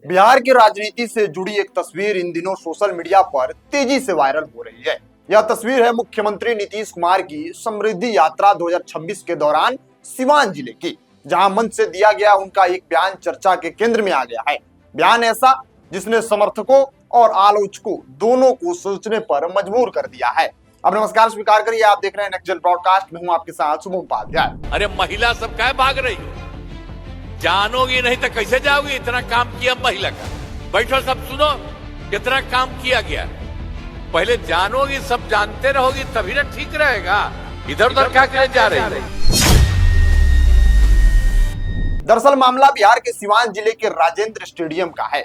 बिहार की राजनीति से जुड़ी एक तस्वीर इन दिनों सोशल मीडिया पर तेजी से वायरल हो रही है। यह तस्वीर है मुख्यमंत्री नीतीश कुमार की समृद्धि यात्रा 2026 के दौरान सिवान जिले की, जहां मंच से दिया गया उनका एक बयान चर्चा के केंद्र में आ गया है। बयान ऐसा जिसने समर्थकों और आलोचकों दोनों को सोचने पर मजबूर कर दिया है। अब नमस्कार स्वीकार करिए, आप देख रहे हैं नेक्स्ट जन ब्रॉडकास्ट में हूं आपके साथ शुभम उपाध्याय। अरे महिला सब क्या भाग रही हो? जानोगी नहीं तो कैसे जाओगी? इतना काम किया महिला का। बैठो सब सुनो कितना काम किया गया। पहले जानोगी, सब जानते रहोगी तभी ना ठीक रहेगा। इधर उधर क्या करे जा रही है। दरअसल मामला बिहार के सिवान जिले के राजेंद्र स्टेडियम का है।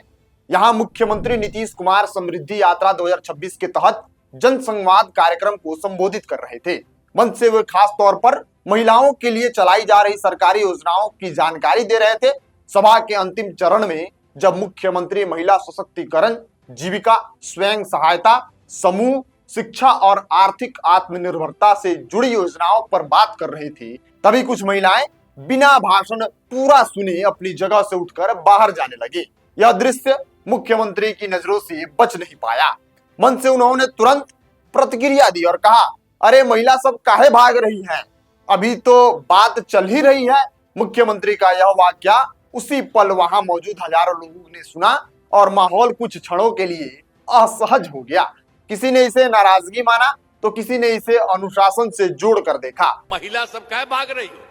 यहाँ मुख्यमंत्री नीतीश कुमार समृद्धि यात्रा 2026 के तहत जन संवाद कार्यक्रम को संबोधित कर रहे थे। मंच से वे खास तौर पर महिलाओं के लिए चलाई जा रही सरकारी योजनाओं की जानकारी दे रहे थे। सभा के अंतिम चरण में जब मुख्यमंत्री महिला सशक्तिकरण, जीविका, स्वयं सहायता समूह, शिक्षा और आर्थिक आत्मनिर्भरता से जुड़ी योजनाओं पर बात कर रही थी, तभी कुछ महिलाएं बिना भाषण पूरा सुने अपनी जगह से उठकर बाहर जाने लगी। यह दृश्य मुख्यमंत्री की नजरों से बच नहीं पाया। मंच से उन्होंने तुरंत प्रतिक्रिया दी और कहा, अरे महिला सब काहे भाग रही हैं? अभी तो बात चल ही रही है। मुख्यमंत्री का यह वाक्य उसी पल वहां मौजूद हजारों लोगों ने सुना और माहौल कुछ क्षणों के लिए असहज हो गया। किसी ने इसे नाराजगी माना तो किसी ने इसे अनुशासन से जोड़ कर देखा। महिला सब क्या भाग रही हो?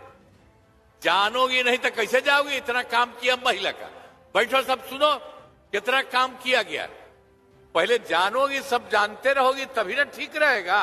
जानोगी नहीं तो कैसे जाओगी? इतना काम किया महिला का। बैठो सब सुनो कितना काम किया गया। पहले जानोगी, सब जानते रहोगी तभी ना ठीक रहेगा।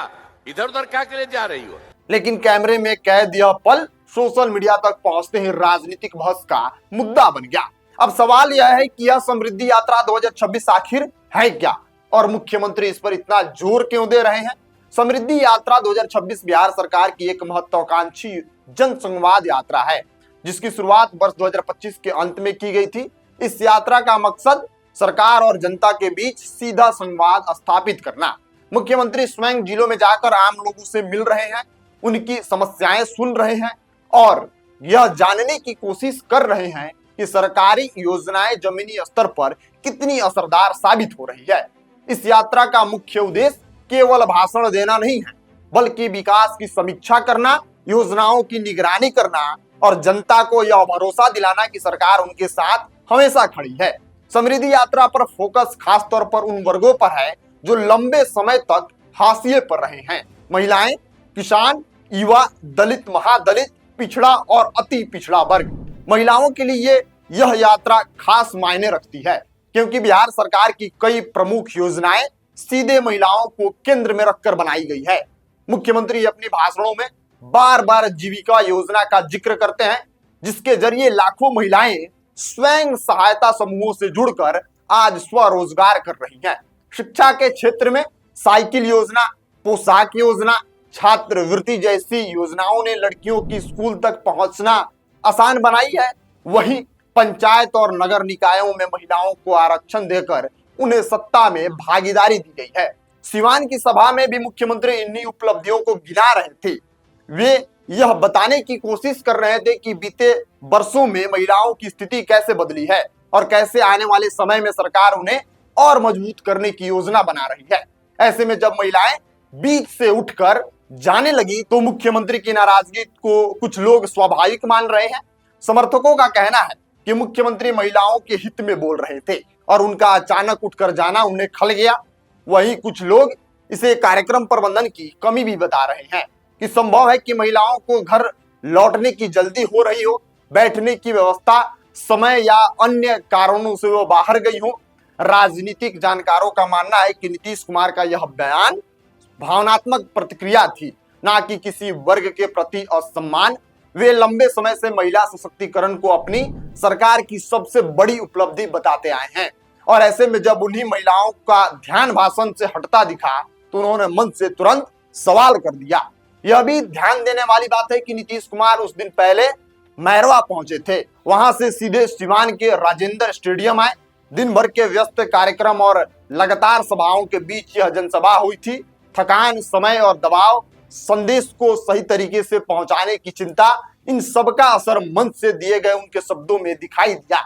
इधर उधर क्या करे जा रही हो? लेकिन कैमरे में कैद यह पल सोशल मीडिया तक पहुंचते ही राजनीतिक बहस का मुद्दा बन गया। अब सवाल यह है कि यह समृद्धि यात्रा 2026 आखिर है क्या और मुख्यमंत्री इस पर इतना जोर क्यों दे रहे हैं? समृद्धि यात्रा 2026 बिहार सरकार की एक महत्वाकांक्षी जन संवाद यात्रा है, जिसकी शुरुआत वर्ष 2025 के अंत में की गई थी। इस यात्रा का मकसद सरकार और जनता के बीच सीधा संवाद स्थापित करना। मुख्यमंत्री स्वयं जिलों में जाकर आम लोगों से मिल रहे हैं, उनकी समस्याएं सुन रहे हैं और यह जानने की कोशिश कर रहे हैं कि सरकारी योजनाएं जमीनी स्तर पर कितनी असरदार साबित हो रही है। इस यात्रा का मुख्य उद्देश्य केवल भाषण देना नहीं है, बल्कि विकास की समीक्षा करना, योजनाओं की निगरानी करना और जनता को यह भरोसा दिलाना कि सरकार उनके साथ हमेशा खड़ी है। समृद्धि यात्रा पर फोकस खास तौर पर उन वर्गों पर है जो लंबे समय तक हाशिए पर रहे हैं। महिलाएं, किसान, युवा, दलित, महादलित, पिछड़ा और अति पिछड़ा वर्ग। महिलाओं के लिए यह यात्रा खास मायने रखती है क्योंकि बिहार सरकार की कई प्रमुख योजनाएं सीधे महिलाओं को केंद्र में रखकर बनाई गई है। मुख्यमंत्री अपने भाषणों में बार बार जीविका योजना का जिक्र करते हैं, जिसके जरिए लाखों महिलाएं स्वयं सहायता समूहों से जुड़कर आज स्वरोजगार कर रही हैं। शिक्षा के क्षेत्र में साइकिल योजना, पोशाक योजना, छात्रवृत्ति जैसी योजनाओं ने लड़कियों की स्कूल तक पहुंचना आसान बनाई है। वहीं पंचायत और नगर निकायों में महिलाओं को आरक्षण देकर उन्हें सत्ता में भागीदारी दी गई है। सिवान की सभा में भी मुख्यमंत्री इन्हीं उपलब्धियों को गिना रहे थे। वे यह बताने की कोशिश कर रहे थे कि बीते वर्षों में महिलाओं की स्थिति कैसे बदली है और कैसे आने वाले समय में सरकार उन्हें और मजबूत करने की योजना बना रही है। ऐसे में जब महिलाएं बीच से उठकर जाने लगी तो मुख्यमंत्री की नाराजगी को कुछ लोग स्वाभाविक मान रहे हैं। समर्थकों का कहना है कि मुख्यमंत्री महिलाओं के हित में बोल रहे थे और उनका अचानक उठकर जाना उन्हें खल गया। वहीं कुछ लोग इसे कार्यक्रम प्रबंधन की कमी भी बता रहे हैं कि संभव है कि महिलाओं को घर लौटने की जल्दी हो रही हो, बैठने की व्यवस्था, समय या अन्य कारणों से वो बाहर गई हो। राजनीतिक जानकारों का मानना है कि नीतीश कुमार का यह बयान भावनात्मक प्रतिक्रिया थी, ना कि किसी वर्ग के प्रति असम्मान। वे लंबे समय से महिला सशक्तिकरण को अपनी सरकार की सबसे बड़ी उपलब्धि बताते आए हैं और ऐसे में जब उन्हीं महिलाओं का ध्यान भाषण से हटता दिखा तो उन्होंने मंच से तुरंत सवाल कर दिया। यह भी ध्यान देने वाली बात है कि नीतीश कुमार उस दिन पहले मैरवा पहुंचे थे, वहां से सीधे सिवान के राजेंद्र स्टेडियम आए। दिन भर के व्यस्त कार्यक्रम और लगातार सभाओं के बीच यह जनसभा हुई थी। थकान, समय और दबाव, संदेश को सही तरीके से पहुंचाने की चिंता, इन सबका असर मंच से दिए गए उनके शब्दों में दिखाई दिया।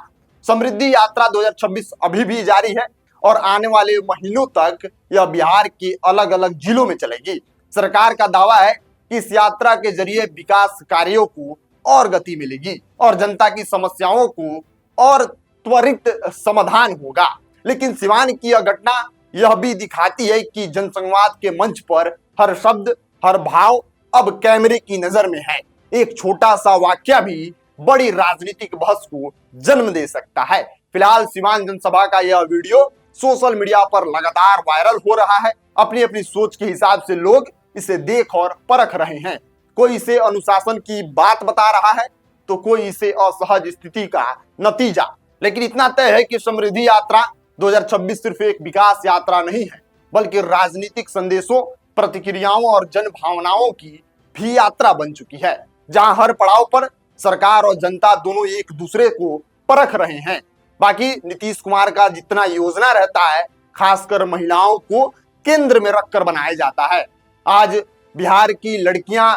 समृद्धि यात्रा 2026 अभी भी जारी है और आने वाले महीनों तक यह बिहार के अलग अलग जिलों में चलेगी। सरकार का दावा है कि इस यात्रा के जरिए विकास कार्यों को और गति मिलेगी और जनता की समस्याओं को और त्वरित समाधान होगा। लेकिन सिवान की यह घटना यह भी दिखाती है कि जनसंवाद के मंच पर हर शब्द, हर भाव अब कैमरे की नजर में है। एक छोटा सा वाक्य भी बड़ी राजनीतिक बहस को जन्म दे सकता है। फिलहाल सिवान जनसभा का यह वीडियो सोशल मीडिया पर लगातार वायरल हो रहा है। अपनी अपनी सोच के हिसाब से लोग इसे देख और परख रहे हैं। कोई इसे अनुशासन की बात बता रहा है तो कोई इसे असहज स्थिति का नतीजा। लेकिन इतना तय है कि समृद्धि यात्रा 2026 सिर्फ एक विकास यात्रा नहीं है, बल्कि राजनीतिक संदेशों, प्रतिक्रियाओं और जन भावनाओं की भी यात्रा बन चुकी है, जहां हर पड़ाव पर सरकार और जनता दोनों एक दूसरे को परख रहे हैं। बाकी नीतीश कुमार का जितना योजना रहता है, खासकर महिलाओं को केंद्र में रखकर बनाया जाता है। आज बिहार की लड़कियां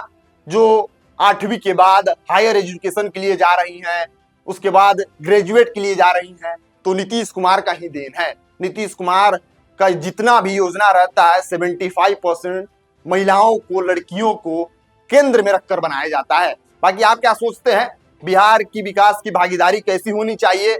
जो 8वीं के बाद हायर एजुकेशन के लिए जा रही हैं, उसके बाद ग्रेजुएट के लिए जा रही हैं, तो नीतीश कुमार का ही देन है। नीतीश कुमार का जितना भी योजना रहता है 75% महिलाओं को, लड़कियों को केंद्र में रखकर बनाया जाता है। बाकी आप क्या सोचते हैं? बिहार की विकास की भागीदारी कैसी होनी चाहिए?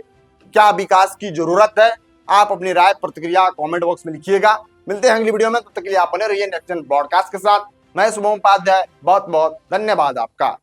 क्या विकास की जरूरत है? आप अपनी राय, प्रतिक्रिया कमेंट बॉक्स में लिखिएगा। मिलते हैं अगली वीडियो में, तब तक के लिए आप बने रहिए नेक्स्ट ब्रॉडकास्ट के साथ। मैं शुभम उपाध्याय, बहुत बहुत धन्यवाद आपका।